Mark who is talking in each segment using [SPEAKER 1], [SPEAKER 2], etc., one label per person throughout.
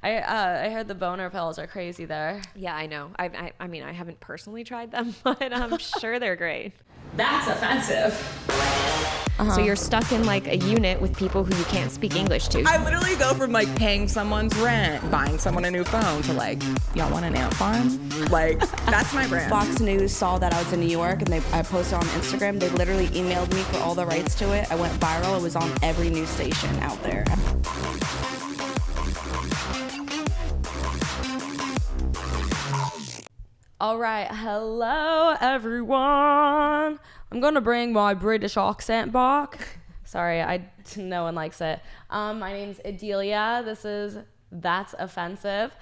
[SPEAKER 1] I heard the boner pills are crazy there.
[SPEAKER 2] Yeah, I know. I mean, I haven't personally tried them, but I'm sure they're great.
[SPEAKER 1] That's offensive.
[SPEAKER 2] So you're stuck in like a unit with people who you can't speak English to.
[SPEAKER 3] I literally go from like paying someone's rent, buying someone a new phone, to like, y'all want an ant farm? Like, that's my brand.
[SPEAKER 4] Fox News saw that I was in New York and I posted on Instagram. They literally emailed me for all the rights to it. I went viral. It was on every news station out there.
[SPEAKER 1] All right, hello everyone. I'm gonna bring my British accent back. Sorry, no one likes it. My name's Adelia. This is That's Offensive.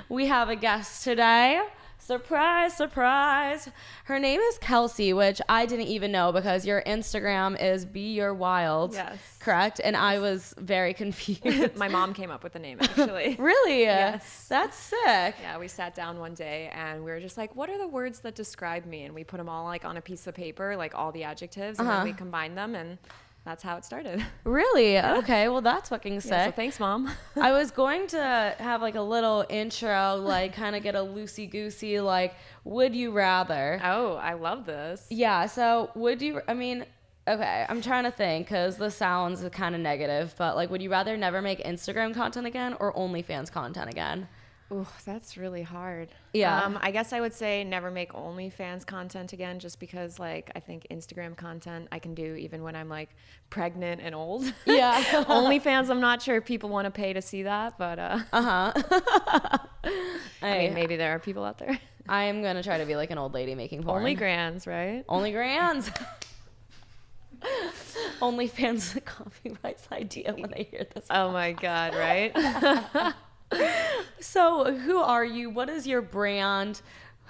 [SPEAKER 1] We have a guest today. Surprise, surprise. Her name is Kelsey, which I didn't even know because your Instagram is Be Your Wild.
[SPEAKER 2] Yes.
[SPEAKER 1] Correct? And I was very confused.
[SPEAKER 2] My mom came up with the name, actually.
[SPEAKER 1] Really?
[SPEAKER 2] Yes.
[SPEAKER 1] That's sick.
[SPEAKER 2] Yeah, we sat down one day and we were just like, what are the words that describe me? And we put them all like on a piece of paper, like all the adjectives, and then we combined them, and that's how it started.
[SPEAKER 1] Really? Yeah. Okay, well that's fucking sick.
[SPEAKER 2] Yeah, so thanks, Mom.
[SPEAKER 1] I was going to have like a little intro, like kind of get a loosey-goosey, like, would you rather?
[SPEAKER 2] Oh, I love this.
[SPEAKER 1] Yeah, so okay, I'm trying to think because this sounds kind of negative, but like, would you rather never make Instagram content again or OnlyFans content again?
[SPEAKER 2] Ooh, that's really hard.
[SPEAKER 1] Yeah.
[SPEAKER 2] I guess I would say never make OnlyFans content again, just because like I think Instagram content I can do even when I'm like pregnant and old.
[SPEAKER 1] Yeah.
[SPEAKER 2] OnlyFans, I'm not sure if people want to pay to see that, but I mean, maybe there are people out there.
[SPEAKER 1] I am gonna try to be like an old lady making porn.
[SPEAKER 2] Only grands, right?
[SPEAKER 1] Only grands. OnlyFans copyrights idea when they hear this.
[SPEAKER 2] Oh my God, right?
[SPEAKER 1] So who are you? What is your brand?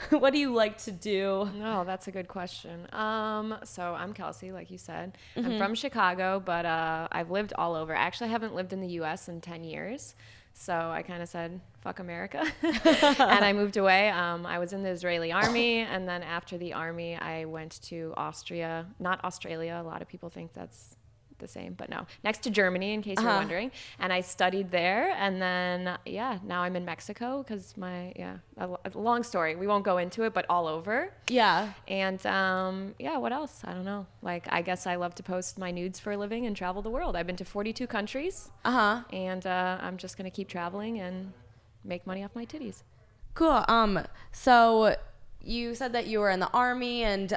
[SPEAKER 1] What do you like to do?
[SPEAKER 2] No, that's a good question. So I'm Kelsey, like you said. I'm from Chicago, but I've lived all over. I actually haven't lived in the U.S. in 10 years. So I kind of said, fuck America. And I moved away. I was in the Israeli army. And then after the army, I went to Austria, not Australia. A lot of people think that's the same, but no, next to Germany, in case you're wondering. And I studied there, and then now I'm in Mexico because a long story, we won't go into it, but all over.
[SPEAKER 1] Yeah.
[SPEAKER 2] And what else? I don't know, like I guess I love to post my nudes for a living and travel the world. I've been to 42 countries, and I'm just gonna keep traveling and make money off my titties.
[SPEAKER 1] Cool. So you said that you were in the army, and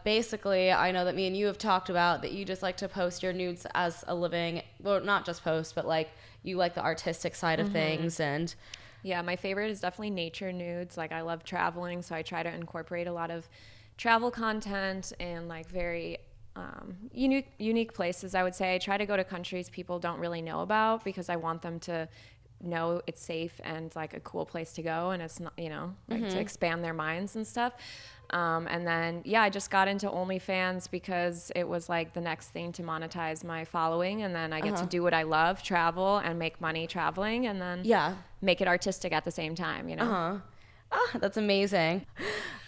[SPEAKER 1] basically I know that me and you have talked about that you just like to post your nudes as a living, well, not just post, but like you like the artistic side of things. And
[SPEAKER 2] yeah, my favorite is definitely nature nudes. Like I love traveling, so I try to incorporate a lot of travel content and like very unique places. I would say I try to go to countries people don't really know about because I want them to know it's safe and like a cool place to go, and it's not, like to expand their minds and stuff. And then I just got into OnlyFans because it was like the next thing to monetize my following, and then I get to do what I love, travel and make money traveling, and then make it artistic at the same time,
[SPEAKER 1] that's amazing.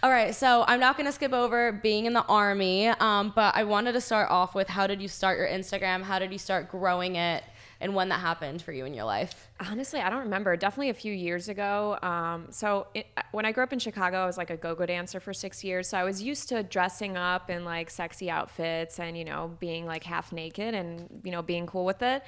[SPEAKER 1] All right, so I'm not going to skip over being in the army, but I wanted to start off with, how did you start your Instagram? How did you start growing it? And when that happened for you in your life?
[SPEAKER 2] Honestly, I don't remember. Definitely a few years ago. When I grew up in Chicago, I was like a go-go dancer for 6 years. So I was used to dressing up in like sexy outfits and, being like half naked and, being cool with it.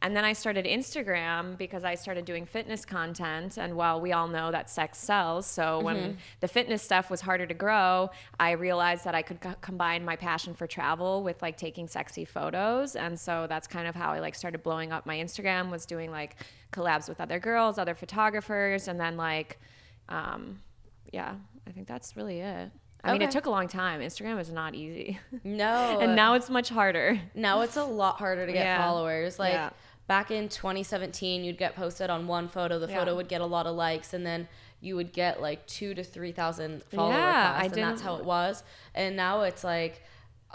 [SPEAKER 2] And then I started Instagram because I started doing fitness content. And while we all know that sex sells, so when the fitness stuff was harder to grow, I realized that I could combine my passion for travel with like taking sexy photos. And so that's kind of how I like started blowing up my Instagram, was doing like collabs with other girls, other photographers, and then like I think that's really it. I mean, it took a long time. Instagram is not easy.
[SPEAKER 1] No.
[SPEAKER 2] And now it's much harder.
[SPEAKER 1] Now it's a lot harder to get followers. Like back in 2017, you'd get posted on one photo. The photo would get a lot of likes, and then you would get like 2,000 to 3,000 follower requests, and that's how it was. And now it's like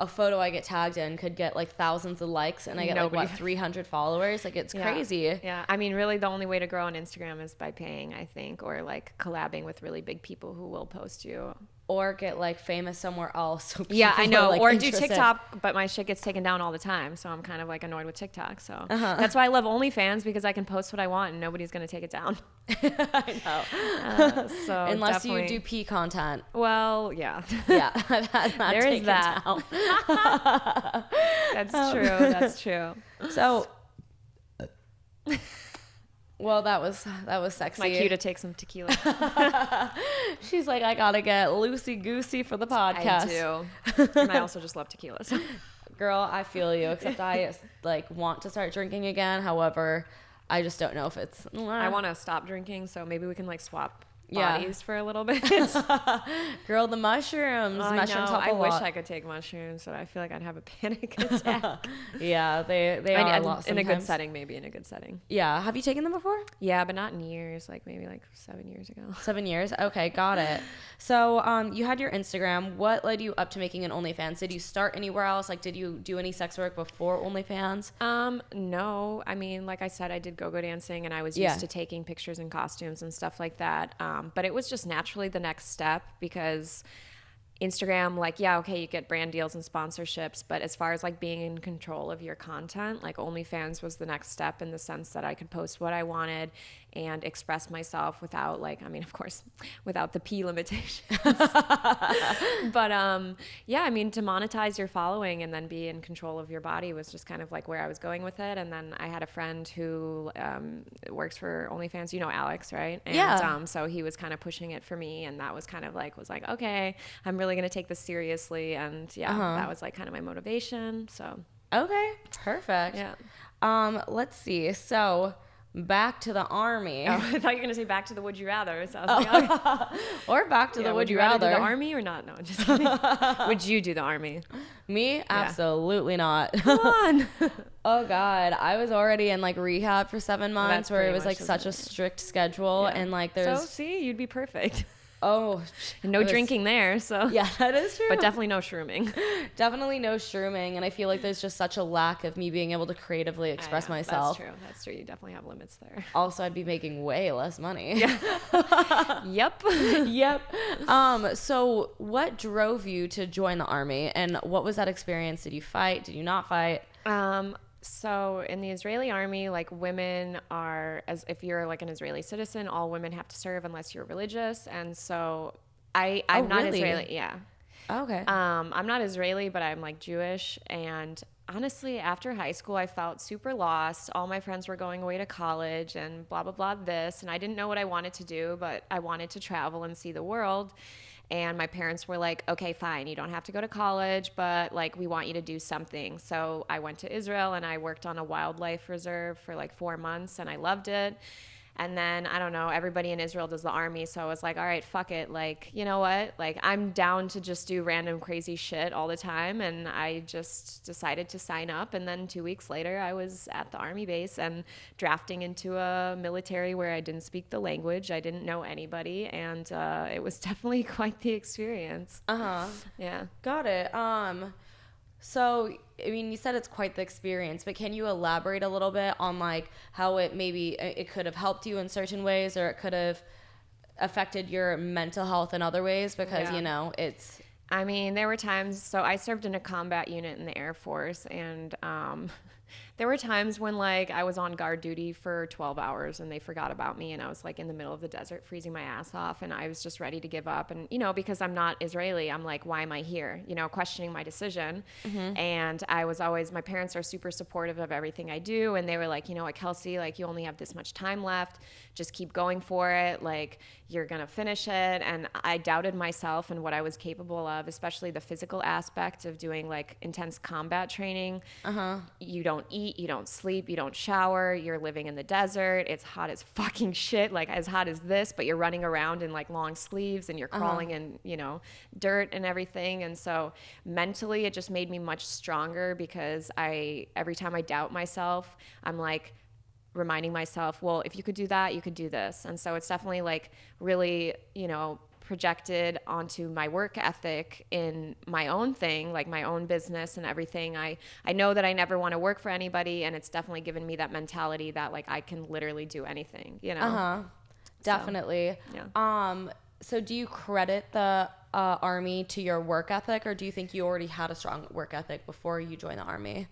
[SPEAKER 1] a photo I get tagged in could get like thousands of likes, and I get 300 followers. Like, it's crazy.
[SPEAKER 2] Yeah. I mean, really the only way to grow on Instagram is by paying, I think, or like collabing with really big people who will post you
[SPEAKER 1] or get like famous somewhere else. So
[SPEAKER 2] Yeah, I
[SPEAKER 1] people
[SPEAKER 2] know.
[SPEAKER 1] are, like,
[SPEAKER 2] Or do
[SPEAKER 1] interested.
[SPEAKER 2] TikTok, but my shit gets taken down all the time. So I'm kind of like annoyed with TikTok. So that's why I love OnlyFans, because I can post what I want and nobody's going to take it down.
[SPEAKER 1] I know.
[SPEAKER 2] So
[SPEAKER 1] Unless
[SPEAKER 2] definitely,
[SPEAKER 1] you do pee content.
[SPEAKER 2] well, yeah.
[SPEAKER 1] Yeah, I've had that
[SPEAKER 2] There is
[SPEAKER 1] taken
[SPEAKER 2] that.
[SPEAKER 1] down.
[SPEAKER 2] That's true. That's true.
[SPEAKER 1] So, well, that was sexy.
[SPEAKER 2] My cue to take some tequila.
[SPEAKER 1] She's like, I gotta get loosey goosey for the podcast.
[SPEAKER 2] I do. And I also just love tequila. So.
[SPEAKER 1] Girl, I feel you. Except I like want to start drinking again. However, I just don't know if it's.
[SPEAKER 2] I want to stop drinking, so maybe we can like swap
[SPEAKER 1] Yeah.
[SPEAKER 2] bodies for a little bit.
[SPEAKER 1] Girl, the mushrooms.
[SPEAKER 2] I
[SPEAKER 1] Mushrooms
[SPEAKER 2] know.
[SPEAKER 1] help
[SPEAKER 2] I
[SPEAKER 1] a
[SPEAKER 2] wish
[SPEAKER 1] lot.
[SPEAKER 2] I could take mushrooms, but I feel like I'd have a panic attack.
[SPEAKER 1] Yeah, they are a lot
[SPEAKER 2] in a good
[SPEAKER 1] sometimes.
[SPEAKER 2] setting, maybe in a good setting.
[SPEAKER 1] Yeah. Have you taken them before?
[SPEAKER 2] Yeah, but not in years. Like maybe like 7 years ago.
[SPEAKER 1] 7 years? Okay, got it. So, you had your Instagram. What led you up to making an OnlyFans? Did you start anywhere else? Like, did you do any sex work before OnlyFans?
[SPEAKER 2] No. I mean, like I said, I did go-go dancing, and I was
[SPEAKER 1] Yeah.
[SPEAKER 2] used to taking pictures in costumes and stuff like that. But it was just naturally the next step, because Instagram, like, yeah, okay, you get brand deals and sponsorships, but as far as like being in control of your content, like OnlyFans was the next step, in the sense that I could post what I wanted and express myself without, like, I mean, of course, without the P limitations. But yeah, I mean, to monetize your following and then be in control of your body was just kind of like where I was going with it. And then I had a friend who works for OnlyFans, you know, Alex, right? And,
[SPEAKER 1] Yeah.
[SPEAKER 2] So he was kind of pushing it for me, and that was kind of like, okay, I'm really going to take this seriously. And yeah, that was like kind of my motivation. So
[SPEAKER 1] Okay, perfect.
[SPEAKER 2] yeah.
[SPEAKER 1] Let's see. So, back to the army.
[SPEAKER 2] Oh, I thought you were going to say back to the would you rather. So I was like, okay.
[SPEAKER 1] Or back to
[SPEAKER 2] Yeah,
[SPEAKER 1] the would you rather.
[SPEAKER 2] do the army or not? No, just kidding. Would you do the army?
[SPEAKER 1] Me? Absolutely not.
[SPEAKER 2] Come on.
[SPEAKER 1] Oh God, I was already in like rehab for 7 months,
[SPEAKER 2] that's
[SPEAKER 1] where it
[SPEAKER 2] pretty
[SPEAKER 1] was like
[SPEAKER 2] much
[SPEAKER 1] such a
[SPEAKER 2] isn't it?
[SPEAKER 1] strict schedule,
[SPEAKER 2] Yeah.
[SPEAKER 1] and like
[SPEAKER 2] So
[SPEAKER 1] there's
[SPEAKER 2] see, you'd be perfect.
[SPEAKER 1] oh
[SPEAKER 2] No
[SPEAKER 1] it was-
[SPEAKER 2] drinking there, so
[SPEAKER 1] Yeah, that is true.
[SPEAKER 2] but definitely no shrooming.
[SPEAKER 1] Definitely no shrooming, and I feel like there's just such a lack of me being able to creatively express
[SPEAKER 2] Yeah,
[SPEAKER 1] myself.
[SPEAKER 2] That's true. That's true. You definitely have limits there.
[SPEAKER 1] Also, I'd be making way less money.
[SPEAKER 2] Yep.
[SPEAKER 1] Yep. So what drove you to join the army, and what was that experience? Did you fight? Did you not fight?
[SPEAKER 2] So in the Israeli army, like women are, as if you're like an Israeli citizen, all women have to serve unless you're religious. And so I'm not
[SPEAKER 1] really?
[SPEAKER 2] Israeli. Yeah.
[SPEAKER 1] Okay.
[SPEAKER 2] I'm not Israeli, but I'm like Jewish. And honestly, after high school, I felt super lost. All my friends were going away to college and blah, blah, blah, this. And I didn't know what I wanted to do, but I wanted to travel and see the world. And my parents were like, okay, fine, you don't have to go to college, but like we want you to do something. So I went to Israel and I worked on a wildlife reserve for like 4 months, and I loved it. And then, I don't know, everybody in Israel does the army. So I was like, all right, fuck it. Like, you know what? Like, I'm down to just do random crazy shit all the time. And I just decided to sign up. And then 2 weeks later, I was at the army base and drafting into a military where I didn't speak the language. I didn't know anybody. And it was definitely quite the experience. Yeah.
[SPEAKER 1] Got it. So, I mean, you said it's quite the experience, but can you elaborate a little bit on like how it could have helped you in certain ways, or it could have affected your mental health in other ways? Because,
[SPEAKER 2] Yeah.
[SPEAKER 1] you know, it's...
[SPEAKER 2] I mean, there were times, so I served in a combat unit in the Air Force, and there were times when like I was on guard duty for 12 hours and they forgot about me, and I was like in the middle of the desert freezing my ass off, and I was just ready to give up. And, you know, because I'm not Israeli, I'm like, why am I here? You know, questioning my decision. And I was always, my parents are super supportive of everything I do, and they were like, you know what, Kelsey, like you only have this much time left, just keep going for it, like you're gonna finish it. And I doubted myself and what I was capable of, especially the physical aspect of doing like intense combat training. You don't eat, you don't sleep, you don't shower, you're living in the desert, it's hot as fucking shit, like as hot as this, but you're running around in like long sleeves and you're crawling in, you know, dirt and everything. And so mentally it just made me much stronger, because every time I doubt myself, I'm like reminding myself, well, if you could do that, you could do this. And so it's definitely like really, you know, projected onto my work ethic in my own thing, like my own business and everything. I know that I never want to work for anybody, and it's definitely given me that mentality that like I can literally do anything, you know?
[SPEAKER 1] Definitely.
[SPEAKER 2] yeah.
[SPEAKER 1] So do you credit the Army to your work ethic, or do you think you already had a strong work ethic before you joined the Army?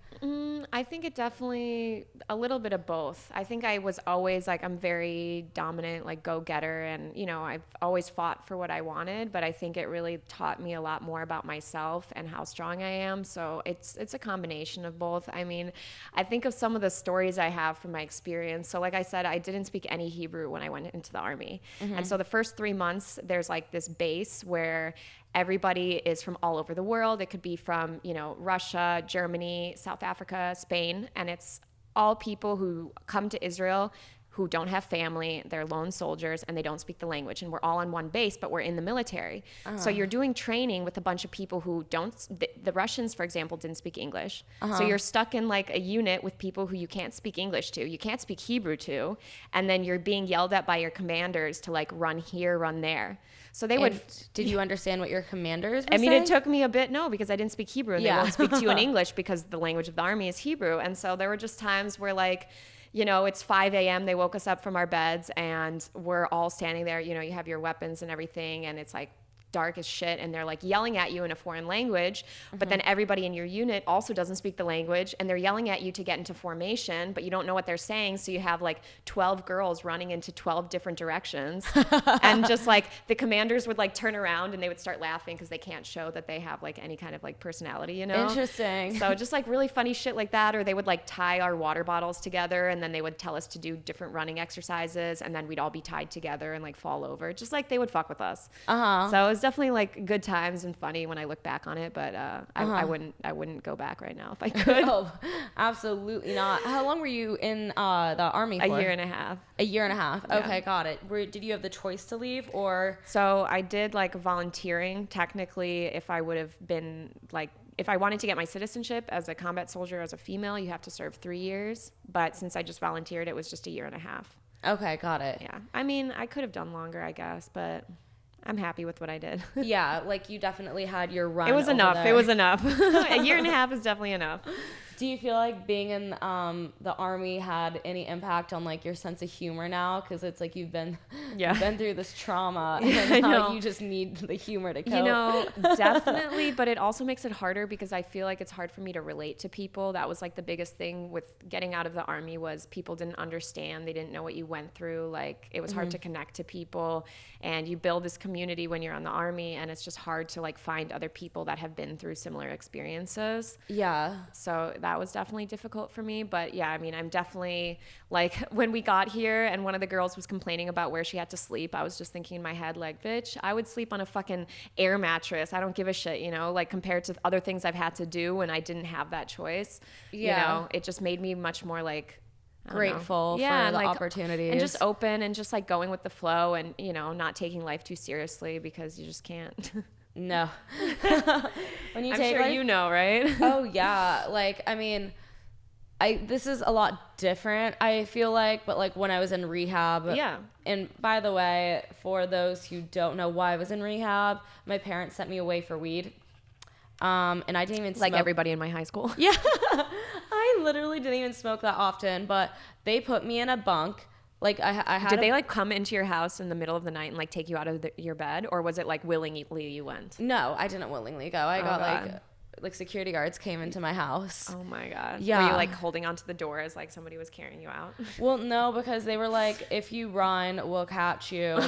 [SPEAKER 2] I think it definitely a little bit of both. I think I was always like, I'm very dominant, like go-getter, and you know, I've always fought for what I wanted, but I think it really taught me a lot more about myself and how strong I am. So it's a combination of both. I mean, I think of some of the stories I have from my experience. So like I said, I didn't speak any Hebrew when I went into the Army. And so the first 3 months, there's like this base where everybody is from all over the world. It could be from, you know, Russia, Germany, South Africa, Spain, and it's all people who come to Israel who don't have family, they're lone soldiers, and they don't speak the language. And we're all on one base, but we're in the military. So you're doing training with a bunch of people who don't, the Russians, for example, didn't speak English. So you're stuck in like a unit with people who you can't speak English to, you can't speak Hebrew to, and then you're being yelled at by your commanders to like run here, run there. So they would.
[SPEAKER 1] Did you understand what your commanders were
[SPEAKER 2] I mean,
[SPEAKER 1] saying?
[SPEAKER 2] it took me a bit, no, because I didn't speak Hebrew, and they won't speak to you in English because the language of the Army is Hebrew. And so there were just times where like, you know, it's 5 a.m. They woke us up from our beds and we're all standing there. You know, you have your weapons and everything, and it's like dark as shit, and they're like yelling at you in a foreign language, but then everybody in your unit also doesn't speak the language, and they're yelling at you to get into formation, but you don't know what they're saying, so you have like 12 girls running into 12 different directions. And just like the commanders would like turn around and they would start laughing because they can't show that they have like any kind of like personality, you know.
[SPEAKER 1] Interesting.
[SPEAKER 2] So just like really funny shit like that. Or they would like tie our water bottles together, and then they would tell us to do different running exercises, and then we'd all be tied together and like fall over, just like they would fuck with us. So it was definitely like good times and funny when I look back on it, but I wouldn't go back right now if I could.
[SPEAKER 1] Oh, absolutely not. How long were you in the Army for?
[SPEAKER 2] A year and a half.
[SPEAKER 1] A year and a half.
[SPEAKER 2] Yeah.
[SPEAKER 1] Okay, got it. Did you have the choice to leave, or?
[SPEAKER 2] So I did like volunteering. Technically, if I would have been like, if I wanted to get my citizenship as a combat soldier as a female, you have to serve 3 years. But since I just volunteered, it was just a year and a half.
[SPEAKER 1] Okay, got it.
[SPEAKER 2] Yeah. I mean, I could have done longer, I guess, but I'm happy with what I did.
[SPEAKER 1] Yeah, like you definitely had your run.
[SPEAKER 2] It was
[SPEAKER 1] over
[SPEAKER 2] enough.
[SPEAKER 1] there.
[SPEAKER 2] It was enough. A year and a half is definitely enough.
[SPEAKER 1] Do you feel like being in the Army had any impact on like your sense of humor now? Because it's like you've been through this trauma, and now you just need the humor to cope.
[SPEAKER 2] You know, definitely, but it also makes it harder because I feel like it's hard for me to relate to people. That was like the biggest thing with getting out of the Army was people didn't understand. They didn't know what you went through. Like it was hard to connect to people, and you build this community when you're on the Army, and it's just hard to like find other people that have been through similar experiences.
[SPEAKER 1] Yeah.
[SPEAKER 2] So that was definitely difficult for me. But yeah, I mean, I'm definitely like when we got here and one of the girls was complaining about where she had to sleep, I was just thinking in my head, like, bitch, I would sleep on a fucking air mattress. I don't give a shit, you know, like compared to other things I've had to do when I didn't have that choice.
[SPEAKER 1] Yeah.
[SPEAKER 2] You know, it just made me much more like,
[SPEAKER 1] grateful for the
[SPEAKER 2] like,
[SPEAKER 1] opportunities.
[SPEAKER 2] And just open and just like going with the flow and, you know, not taking life too seriously because you just can't.
[SPEAKER 1] No. When you
[SPEAKER 2] I'm
[SPEAKER 1] take
[SPEAKER 2] sure
[SPEAKER 1] like,
[SPEAKER 2] you know, right?
[SPEAKER 1] Oh yeah, like I mean, this is a lot different, I feel like, but like when I was in rehab.
[SPEAKER 2] Yeah.
[SPEAKER 1] And by the way, for those who don't know why I was in rehab, my parents sent me away for weed. And I didn't even smoke.
[SPEAKER 2] Like everybody in my high school.
[SPEAKER 1] Yeah. I literally didn't even smoke that often, but they put me in a bunk. Like I had.
[SPEAKER 2] Did they like come into your house in the middle of the night and like take you out of your bed, or was it like willingly you went?
[SPEAKER 1] No, I didn't willingly go. I got
[SPEAKER 2] God.
[SPEAKER 1] like security guards came into my house.
[SPEAKER 2] Oh my God.
[SPEAKER 1] Yeah.
[SPEAKER 2] Were you like holding onto the door as like somebody was carrying you out?
[SPEAKER 1] Well, no, because they were like, if you run, we'll catch you.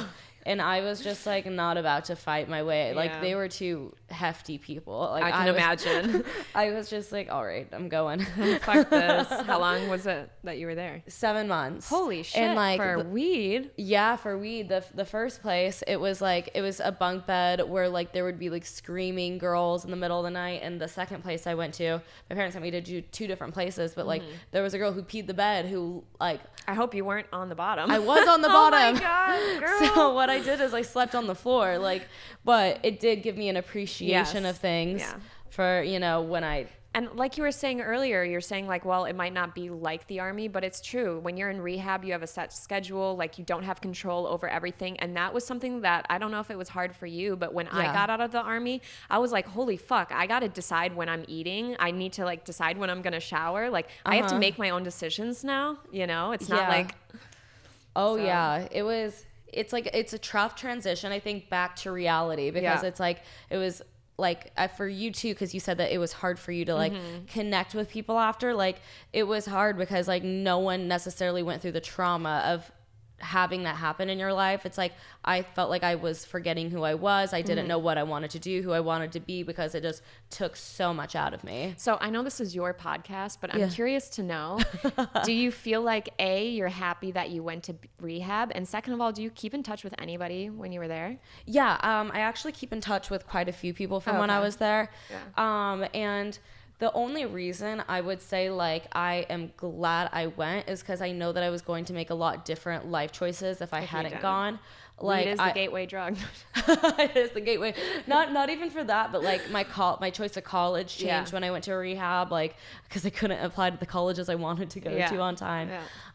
[SPEAKER 1] And I was just like not about to fight my way. Like
[SPEAKER 2] Yeah.
[SPEAKER 1] they were two hefty people. Like
[SPEAKER 2] I can imagine.
[SPEAKER 1] I was just like, all right, I'm going.
[SPEAKER 2] Fuck this. How long was it that you were there?
[SPEAKER 1] 7 months.
[SPEAKER 2] Holy shit.
[SPEAKER 1] And like
[SPEAKER 2] for weed.
[SPEAKER 1] Yeah, for weed. The first place, it was a bunk bed where like there would be like screaming girls in the middle of the night. And the second place I went to, my parents sent me to do 2 different places, but like there was a girl who peed the bed who like
[SPEAKER 2] I hope you weren't on the bottom.
[SPEAKER 1] I was on the bottom.
[SPEAKER 2] Oh my God, girl.
[SPEAKER 1] So what I did is I slept on the floor, like, but it did give me an appreciation
[SPEAKER 2] Yes.
[SPEAKER 1] of things
[SPEAKER 2] Yeah.
[SPEAKER 1] for, you know, when I.
[SPEAKER 2] And like you were saying earlier, you're saying like, well, it might not be like the Army, but it's true. When you're in rehab, you have a set schedule, like you don't have control over everything. And that was something that I don't know if it was hard for you, but when I got out of the Army, I was like, holy fuck, I got to decide when I'm eating. I need to like decide when I'm going to shower. Like I have to make my own decisions now, you know, it's not like.
[SPEAKER 1] Oh
[SPEAKER 2] So.
[SPEAKER 1] yeah, it was it's like, it's a tough transition, I think, back to reality, because it's like, it was like, for you too, because you said that it was hard for you to like connect with people after. Like, it was hard because like no one necessarily went through the trauma of having that happen in your life. It's like, I felt like I was forgetting who I was. I didn't know what I wanted to do, who I wanted to be, because it just took so much out of me.
[SPEAKER 2] So I know this is your podcast, but I'm curious to know, do you feel like, A, you're happy that you went to rehab? And second of all, do you keep in touch with anybody when you were there?
[SPEAKER 1] Yeah, I actually keep in touch with quite a few people from when I was there. And the only reason I would say like I am glad I went is because I know that I was going to make a lot different life choices if I hadn't gone. Like,
[SPEAKER 2] weed is the gateway drug.
[SPEAKER 1] It is the gateway. Not even for that, but like my choice of college changed when I went to a rehab, like because I couldn't apply to the colleges I wanted to go to on time.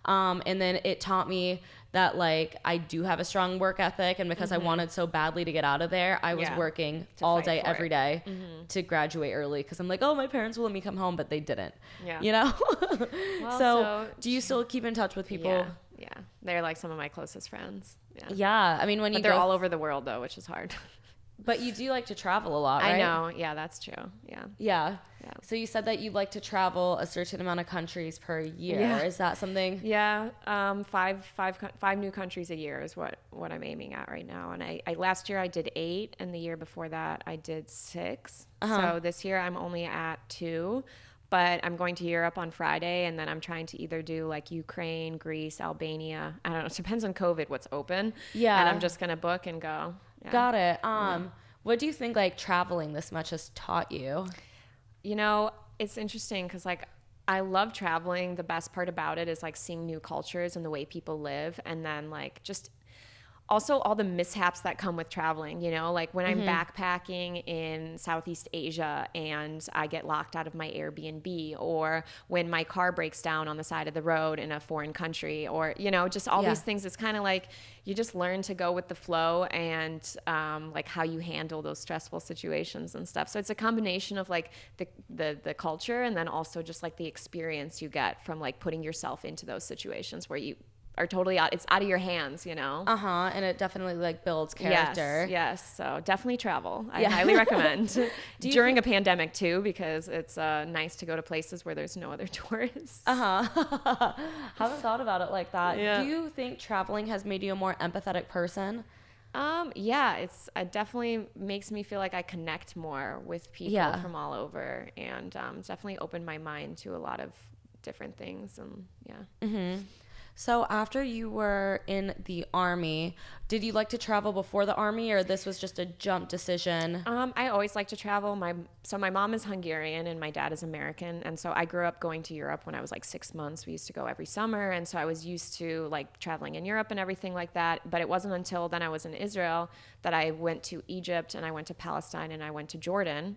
[SPEAKER 1] And then it taught me that like I do have a strong work ethic, and because I wanted so badly to get out of there, I was working all day every day to graduate early, because I'm like, oh, my parents will let me come home, but they didn't. You know.
[SPEAKER 2] Well,
[SPEAKER 1] so do you still keep in touch with people?
[SPEAKER 2] Yeah, they're like some of my closest friends.
[SPEAKER 1] Yeah, I mean, when
[SPEAKER 2] they're all over the world though, which is hard.
[SPEAKER 1] But you do like to travel a lot, right?
[SPEAKER 2] I know. Yeah, that's true. Yeah.
[SPEAKER 1] So you said that you like to travel a certain amount of countries per year. Is that something?
[SPEAKER 2] Yeah. Five new countries a year is what I'm aiming at right now. And I last year I did 8, and the year before that I did 6. So this year I'm only at 2. But I'm going to Europe on Friday, and then I'm trying to either do like Ukraine, Greece, Albania. I don't know. It depends on COVID, what's open. Yeah. And I'm just going to book and go. Yeah.
[SPEAKER 1] Got it. What do you think like traveling this much has taught you?
[SPEAKER 2] You know, it's interesting because like I love traveling. The best part about it is like seeing new cultures and the way people live. And then like just also all the mishaps that come with traveling, you know, like when I'm backpacking in Southeast Asia and I get locked out of my Airbnb, or when my car breaks down on the side of the road in a foreign country, or, you know, just all these things. It's kind of like you just learn to go with the flow, and like how you handle those stressful situations and stuff. So it's a combination of like the culture, and then also just like the experience you get from like putting yourself into those situations where you are totally it's out of your hands, you know?
[SPEAKER 1] And it definitely like builds character.
[SPEAKER 2] Yes. So definitely travel. I highly recommend. During a pandemic too, because it's nice to go to places where there's no other tourists.
[SPEAKER 1] Haven't thought about it like that. Do you think traveling has made you a more empathetic person?
[SPEAKER 2] It definitely makes me feel like I connect more with people from all over, and definitely opened my mind to a lot of different things, and
[SPEAKER 1] So after you were in the Army, did you like to travel before the Army, or this was just a jump decision?
[SPEAKER 2] I always like to travel. My mom is Hungarian and my dad is American. And so I grew up going to Europe when I was like 6 months. We used to go every summer. And so I was used to like traveling in Europe and everything like that. But it wasn't until then I was in Israel that I went to Egypt, and I went to Palestine, and I went to Jordan.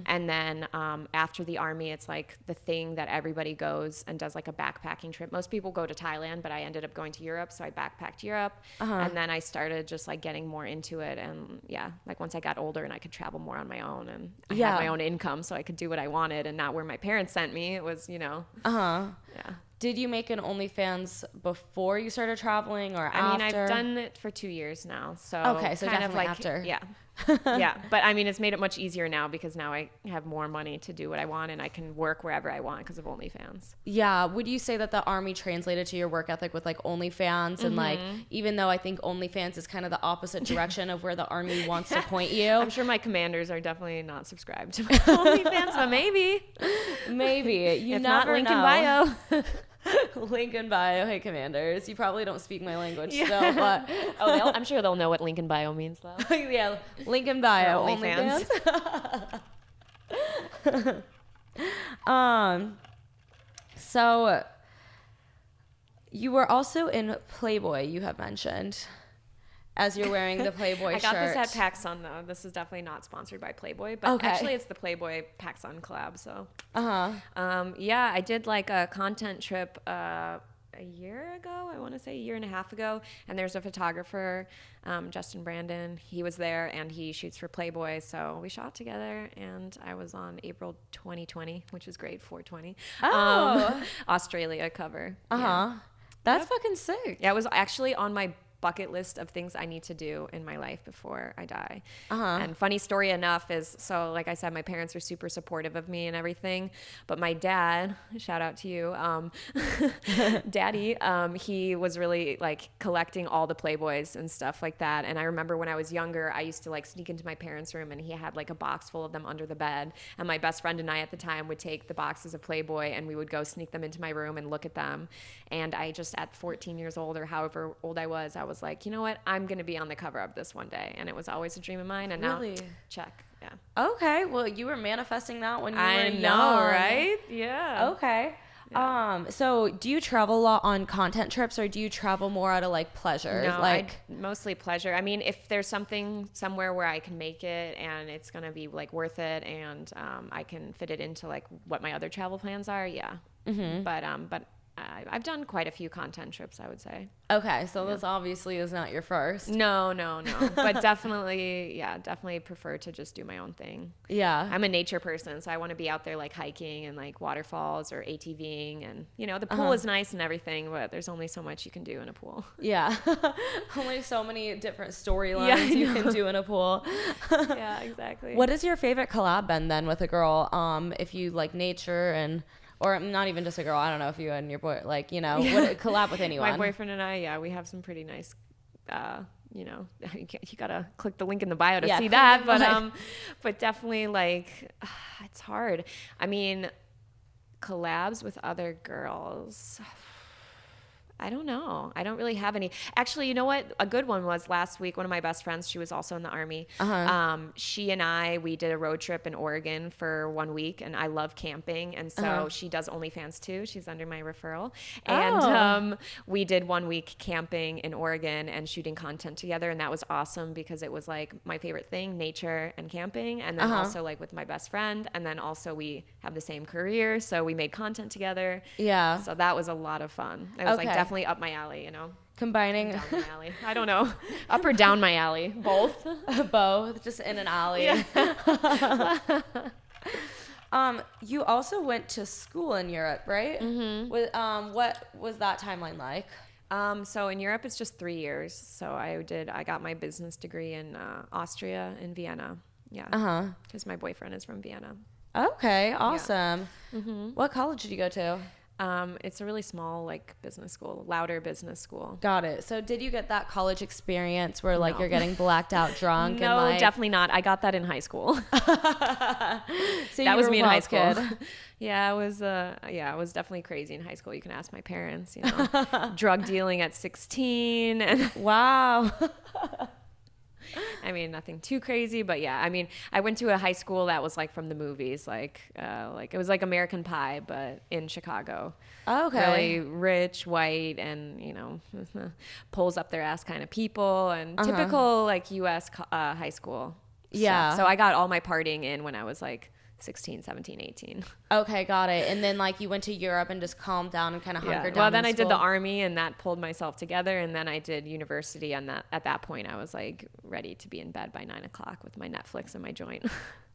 [SPEAKER 2] And then after the Army, it's like the thing that everybody goes and does like a backpacking trip. Most people go to Thailand, but I ended up going to Europe. So I backpacked Europe. And then I started just like getting more into it. And like once I got older and I could travel more on my own, and I had my own income, so I could do what I wanted and not where my parents sent me. It was, you know.
[SPEAKER 1] Did you make an OnlyFans before you started traveling, or after?
[SPEAKER 2] I mean, I've done it for 2 years now. So
[SPEAKER 1] okay, so
[SPEAKER 2] kind
[SPEAKER 1] definitely
[SPEAKER 2] of like,
[SPEAKER 1] after.
[SPEAKER 2] But I mean, it's made it much easier now because now I have more money to do what I want, and I can work wherever I want because of OnlyFans.
[SPEAKER 1] Would you say that the Army translated to your work ethic with like OnlyFans? And like, even though I think OnlyFans is kind of the opposite direction of where the Army wants to point you.
[SPEAKER 2] I'm sure my commanders are definitely not subscribed to my OnlyFans, but maybe.
[SPEAKER 1] You
[SPEAKER 2] if
[SPEAKER 1] never
[SPEAKER 2] not, link
[SPEAKER 1] know.
[SPEAKER 2] in bio.
[SPEAKER 1] Link in bio. Hey, commanders, you probably don't speak my language still, but
[SPEAKER 2] I'm sure they'll know what link in bio means though.
[SPEAKER 1] Link in bio.
[SPEAKER 2] OnlyFans.
[SPEAKER 1] So you were also in Playboy, you have mentioned, as you're wearing the Playboy shirt.
[SPEAKER 2] I got this at PacSun though. This is definitely not sponsored by Playboy, but actually it's the Playboy PacSun collab. So I did like a content trip a year ago. I want to say a year and a half ago. And there's a photographer, Justin Brandon. He was there and he shoots for Playboy. So we shot together, and I was on April 2020, which is great, 420. Australia cover.
[SPEAKER 1] That's fucking sick.
[SPEAKER 2] Yeah, it was actually on my bucket list of things I need to do in my life before I die. And funny story enough is, so like I said, my parents are super supportive of me and everything, but my dad, shout out to you, Daddy, he was really like collecting all the Playboys and stuff like that. And I remember when I was younger, I used to like sneak into my parents' room, and he had like a box full of them under the bed. And my best friend and I at the time would take the boxes of Playboy and we would go sneak them into my room and look at them. And I just, at 14 years old or however old I was like, you know what? I'm going to be on the cover of this one day. And it was always a dream of mine. And
[SPEAKER 1] Really?
[SPEAKER 2] now, check. Yeah.
[SPEAKER 1] Okay. Well, you were manifesting that when you were
[SPEAKER 2] I
[SPEAKER 1] young.
[SPEAKER 2] know, right? Yeah.
[SPEAKER 1] Okay.
[SPEAKER 2] Yeah.
[SPEAKER 1] So do you travel a lot on content trips, or do you travel more out of like pleasure?
[SPEAKER 2] No,
[SPEAKER 1] like
[SPEAKER 2] mostly pleasure. I mean, if there's something somewhere where I can make it and it's going to be like worth it, and I can fit it into like what my other travel plans are. Yeah. But I've done quite a few content trips, I would say.
[SPEAKER 1] okay, so this obviously is not your first.
[SPEAKER 2] No. But definitely prefer to just do my own thing.
[SPEAKER 1] Yeah.
[SPEAKER 2] I'm a nature person, so I want to be out there like hiking and like waterfalls or ATVing, and the pool is nice and everything, but there's only so much you can do in a pool.
[SPEAKER 1] Yeah. Only so many different storylines you can do in a pool.
[SPEAKER 2] Yeah, exactly.
[SPEAKER 1] What is your favorite collab been then with a girl? If you like nature or not even just a girl, I don't know if you and your boy, like, what collab with anyone.
[SPEAKER 2] My boyfriend and I, we have some pretty nice, you gotta click the link in the bio to see that. But definitely like, it's hard. I mean, collabs with other girls. I don't know. I don't really have any. Actually, you know what? A good one was last week. One of my best friends, she was also in the Army. She and we did a road trip in Oregon for 1 week, and I love camping. And so she does OnlyFans too. She's under my referral. And we did 1 week camping in Oregon and shooting content together. And that was awesome because it was like my favorite thing, nature and camping. And then also like with my best friend. And then also we have the same career. So we made content together.
[SPEAKER 1] Yeah.
[SPEAKER 2] So that was a lot of fun. It was like definitely up my alley,
[SPEAKER 1] Combining.
[SPEAKER 2] Down my alley. I don't know. Up or down my alley. Both.
[SPEAKER 1] Both. Just in an alley.
[SPEAKER 2] Yeah.
[SPEAKER 1] You also went to school in Europe, right?
[SPEAKER 2] Mm-hmm.
[SPEAKER 1] What was that timeline like?
[SPEAKER 2] So in Europe, it's just 3 years. So I got my business degree in Austria, in Vienna. Yeah. Because my boyfriend is from Vienna.
[SPEAKER 1] Okay, awesome. Yeah. What college did you go to?
[SPEAKER 2] It's a really small like business school, Louder Business School.
[SPEAKER 1] Got it. So did you get that college experience where like you're getting blacked out drunk?
[SPEAKER 2] No,
[SPEAKER 1] and, like...
[SPEAKER 2] definitely not. I got that in high school.
[SPEAKER 1] So
[SPEAKER 2] that was me in high school. Yeah, it was definitely crazy in high school. You can ask my parents, drug dealing at 16. And
[SPEAKER 1] wow.
[SPEAKER 2] I mean, nothing too crazy, but yeah, I mean, I went to a high school that was like from the movies, like it was like American Pie, but in Chicago.
[SPEAKER 1] Okay.
[SPEAKER 2] Really rich, white, and, pulls up their ass kind of people, and typical like U.S. High school.
[SPEAKER 1] Yeah.
[SPEAKER 2] So I got all my partying in when I was like 16, 17, 18.
[SPEAKER 1] Okay, got it. And then like you went to Europe and just calmed down and kind of hunkered down.
[SPEAKER 2] Well, then
[SPEAKER 1] in
[SPEAKER 2] I did
[SPEAKER 1] school.
[SPEAKER 2] the Army, and that pulled myself together, and then I did university, and at that point I was like ready to be in bed by 9 o'clock with my Netflix and my joint.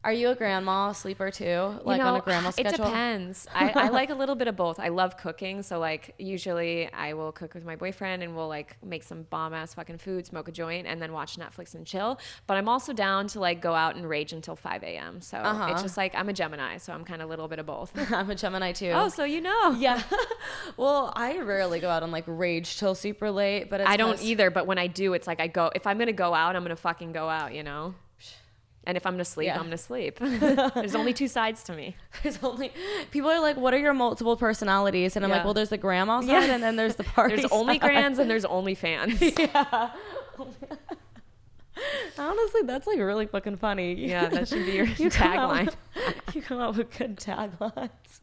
[SPEAKER 1] Are you a grandma sleeper too? Like on a grandma schedule?
[SPEAKER 2] It depends. I like a little bit of both. I love cooking. So like usually I will cook with my boyfriend and we'll like make some bomb ass fucking food, smoke a joint, and then watch Netflix and chill. But I'm also down to like go out and rage until 5 a.m. So it's just like I'm a Gemini. So I'm kind of a little bit of both.
[SPEAKER 1] I'm a Gemini too.
[SPEAKER 2] Oh, so you know.
[SPEAKER 1] Yeah. Well, I rarely go out and like rage till super late, but
[SPEAKER 2] I don't either. But when I do, it's like if I'm going to go out, I'm going to fucking go out, And if I'm going to sleep, I'm going to sleep. There's only two sides to me.
[SPEAKER 1] People are like, what are your multiple personalities? And I'm like, well, there's the grandma side and then there's the party
[SPEAKER 2] There's
[SPEAKER 1] side.
[SPEAKER 2] only grands and there's only fans.
[SPEAKER 1] Yeah. Honestly, that's like really fucking funny.
[SPEAKER 2] Yeah, that should be your tagline.
[SPEAKER 1] You come up with good taglines.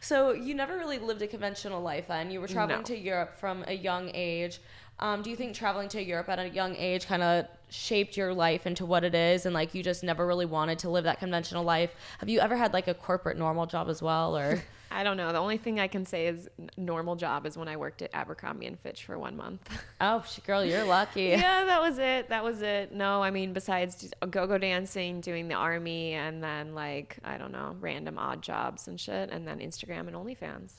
[SPEAKER 1] So you never really lived a conventional life then. You were traveling to Europe from a young age. Do you think traveling to Europe at a young age kind of shaped your life into what it is, and like you just never really wanted to live that conventional life? Have you ever had like a corporate normal job as well, or?
[SPEAKER 2] I don't know. The only thing I can say is normal job is when I worked at Abercrombie & Fitch for 1 month.
[SPEAKER 1] Oh, girl, you're lucky.
[SPEAKER 2] Yeah, that was it. No, I mean, besides go-go dancing, doing the Army, and then like, I don't know, random odd jobs and shit, and then Instagram and OnlyFans.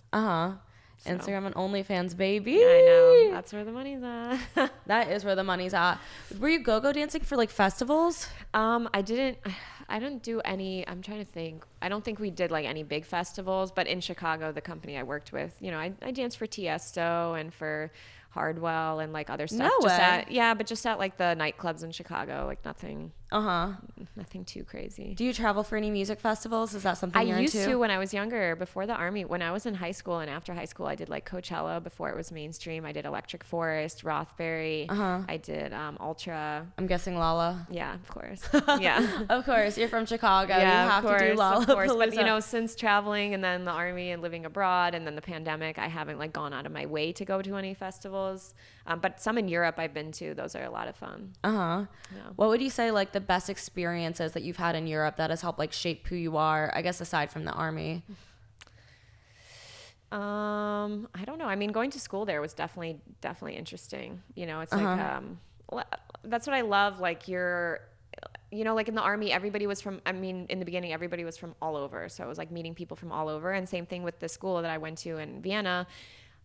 [SPEAKER 2] So.
[SPEAKER 1] Instagram and OnlyFans, baby.
[SPEAKER 2] Yeah, I know. That's where the money's at.
[SPEAKER 1] That is where the money's at. Were you go-go dancing for like festivals?
[SPEAKER 2] I didn't do any. I'm trying to think. I don't think we did like any big festivals, but in Chicago, the company I worked with, you know, I danced for Tiesto and for Hardwell and like other stuff.
[SPEAKER 1] No way.
[SPEAKER 2] But just at like the nightclubs in Chicago, like nothing too crazy.
[SPEAKER 1] Do you travel for any music festivals? Is that something you're
[SPEAKER 2] I used
[SPEAKER 1] into?
[SPEAKER 2] to when I was younger, before the Army. When I was in high school and after high school, I did like Coachella before it was mainstream. I did Electric Forest, Rothbury. I did Ultra.
[SPEAKER 1] I'm guessing Lala.
[SPEAKER 2] Yeah, of course. Yeah.
[SPEAKER 1] Of course, you're from Chicago.
[SPEAKER 2] Yeah,
[SPEAKER 1] you have
[SPEAKER 2] of course,
[SPEAKER 1] to do Lala.
[SPEAKER 2] of course. But you know, since traveling and then the Army and living abroad and then the pandemic, I haven't like gone out of my way to go to any festivals. But some in Europe I've been to. Those are a lot of fun. Yeah.
[SPEAKER 1] What would you say like the best experiences that you've had in Europe that has helped like shape who you are? I guess aside from the Army.
[SPEAKER 2] I don't know. I mean, going to school there was definitely interesting. You know, it's like that's what I love. Like you know, like in the Army, everybody was from, I mean, in the beginning, everybody was from all over. So it was like meeting people from all over. And same thing with the school that I went to in Vienna.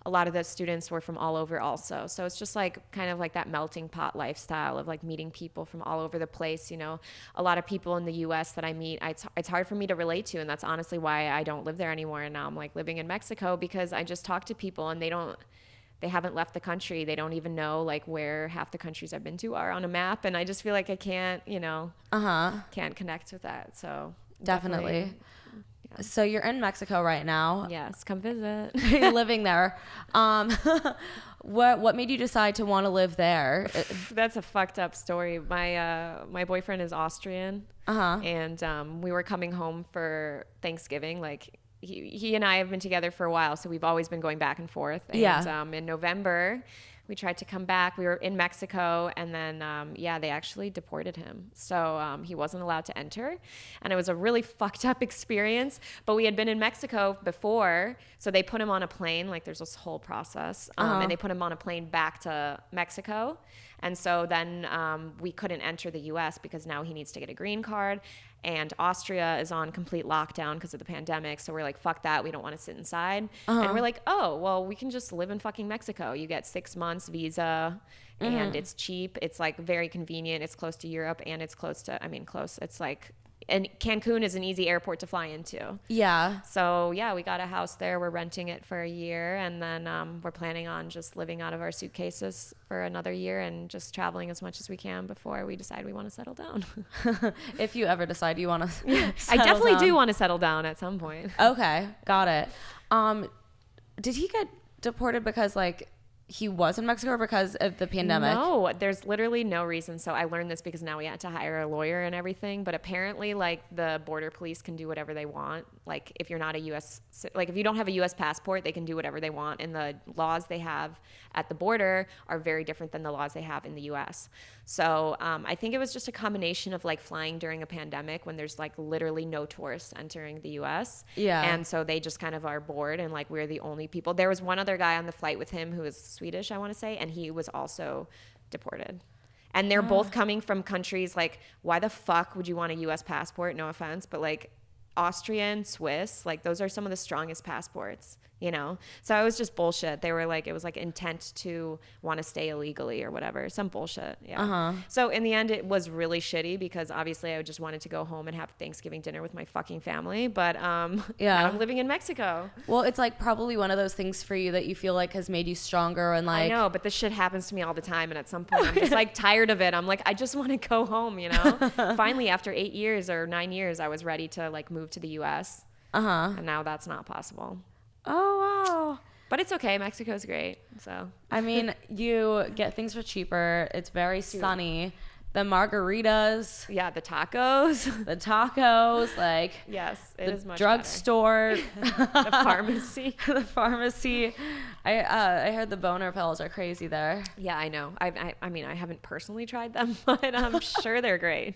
[SPEAKER 2] A lot of the students were from all over also. So it's just like kind of like that melting pot lifestyle of like meeting people from all over the place. You know, a lot of people in the US that I meet, it's hard for me to relate to. And that's honestly why I don't live there anymore. And now I'm like living in Mexico because I just talk to people and they haven't left the country. They don't even know like where half the countries I've been to are on a map. And I just feel like I can't, you know, can't connect with that. So
[SPEAKER 1] Definitely. Yeah. So you're in Mexico right now.
[SPEAKER 2] Yes, come visit.
[SPEAKER 1] You're living there. What made you decide to want to live there?
[SPEAKER 2] That's a fucked up story. My boyfriend is Austrian, and we were coming home for Thanksgiving. Like he and I have been together for a while, so we've always been going back and forth. And in November, we tried to come back. We were in Mexico, and then they actually deported him. So he wasn't allowed to enter, and it was a really fucked up experience. But we had been in Mexico before, so they put him on a plane. Like there's this whole process, and they put him on a plane back to Mexico. And so then we couldn't enter the U.S. because now he needs to get a green card. And Austria is on complete lockdown because of the pandemic. So we're like, fuck that. We don't want to sit inside. And we're like, oh, well, we can just live in fucking Mexico. You get 6 months visa and it's cheap. It's like very convenient. It's close to Europe and it's close. It's like, and Cancun is an easy airport to fly into.
[SPEAKER 1] Yeah.
[SPEAKER 2] So yeah, we got a house there. We're renting it for a year. And then we're planning on just living out of our suitcases for another year and just traveling as much as we can before we decide we want to settle down.
[SPEAKER 1] If you ever decide you want to
[SPEAKER 2] I definitely do want to settle down at some point.
[SPEAKER 1] Okay. Got it. Did he get deported because like he was in Mexico or because of the pandemic?
[SPEAKER 2] No, there's literally no reason. So I learned this because now we had to hire a lawyer and everything. But apparently, like, the border police can do whatever they want. Like, if you're not a U.S., like, if you don't have a U.S. passport, they can do whatever they want. And the laws they have at the border are very different than the laws they have in the U.S. So I think it was just a combination of, like, flying during a pandemic when there's, like, literally no tourists entering the U.S.
[SPEAKER 1] Yeah.
[SPEAKER 2] And so they just kind of are bored, and, like, we're the only people. There was one other guy on the flight with him who was Swedish, I want to say, and he was also deported. And they're both coming from countries like, why the fuck would you want a U.S. passport? No offense, but like Austrian, Swiss, like those are some of the strongest passports, you know? So it was just bullshit. They were like, it was like intent to want to stay illegally or whatever, some bullshit. Yeah. So in the end, it was really shitty because obviously I just wanted to go home and have Thanksgiving dinner with my fucking family. But now I'm living in Mexico.
[SPEAKER 1] Well, it's like probably one of those things for you that you feel like has made you stronger and like.
[SPEAKER 2] I know, but this shit happens to me all the time. And at some point I'm just like tired of it. I'm like, I just want to go home, you know? Finally, after 8 years or 9 years, I was ready to like move to the US. And now that's not possible.
[SPEAKER 1] Oh, wow.
[SPEAKER 2] But it's okay. Mexico's great. So
[SPEAKER 1] I mean, you get things for cheaper. It's very sunny. The margaritas.
[SPEAKER 2] Yeah, the tacos.
[SPEAKER 1] The tacos, like.
[SPEAKER 2] Yes, it is much
[SPEAKER 1] drugstore.
[SPEAKER 2] The pharmacy.
[SPEAKER 1] The pharmacy. I heard the boner pills are crazy there.
[SPEAKER 2] Yeah, I know. I mean, I haven't personally tried them, but I'm sure they're great.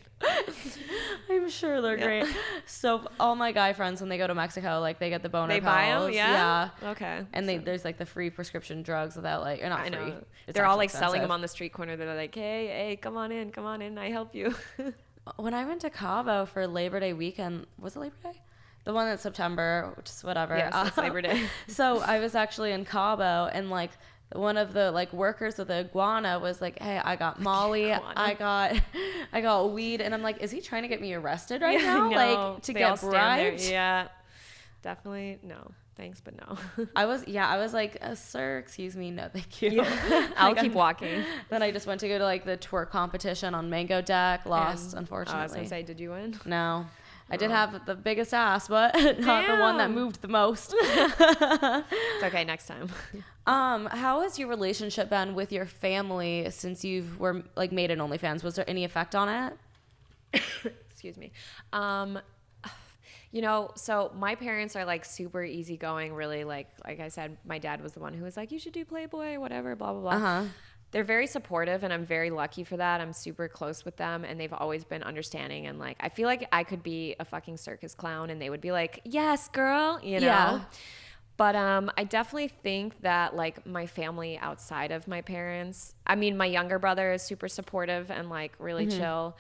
[SPEAKER 1] I'm sure they're great. So all my guy friends, when they go to Mexico, like they get the boner pills.
[SPEAKER 2] They buy them?
[SPEAKER 1] Yeah.
[SPEAKER 2] Okay.
[SPEAKER 1] And there's like the free prescription drugs without like, or not free.
[SPEAKER 2] I know.
[SPEAKER 1] It's
[SPEAKER 2] They're all like
[SPEAKER 1] expensive.
[SPEAKER 2] selling them on the street corner. They're like, hey, come on in, I help you.
[SPEAKER 1] When I went to Cabo for Labor Day weekend, was it Labor Day? The one that's September, which is whatever.
[SPEAKER 2] Yes, it's Labor Day.
[SPEAKER 1] So I was actually in Cabo, and like one of the like workers with the iguana was like, "Hey, I got Molly, I got weed," and I'm like, "Is he trying to get me arrested right now?
[SPEAKER 2] No,
[SPEAKER 1] Like to get bribed?"
[SPEAKER 2] Yeah, definitely no. Thanks, but no.
[SPEAKER 1] I was like, "Sir, excuse me, no, thank you."
[SPEAKER 2] I'll keep walking.
[SPEAKER 1] Then I just went to go to like the twerk competition on Mango Deck, lost, unfortunately.
[SPEAKER 2] I was gonna say, did you win?
[SPEAKER 1] No. I did have the biggest ass, but not the one that moved the most.
[SPEAKER 2] It's okay, next time.
[SPEAKER 1] How has your relationship been with your family since you've were like made an OnlyFans? Was there any effect on it?
[SPEAKER 2] Excuse me. You know, so my parents are like super easygoing, really like I said, my dad was the one who was like, you should do Playboy, whatever, blah, blah, blah.
[SPEAKER 1] Uh-huh.
[SPEAKER 2] They're very supportive, and I'm very lucky for that. I'm super close with them, and they've always been understanding. And like, I feel like I could be a fucking circus clown, and they would be like, "Yes, girl," you know.
[SPEAKER 1] Yeah.
[SPEAKER 2] But I definitely think that like my family outside of my parents, I mean, my younger brother is super supportive and like really chill.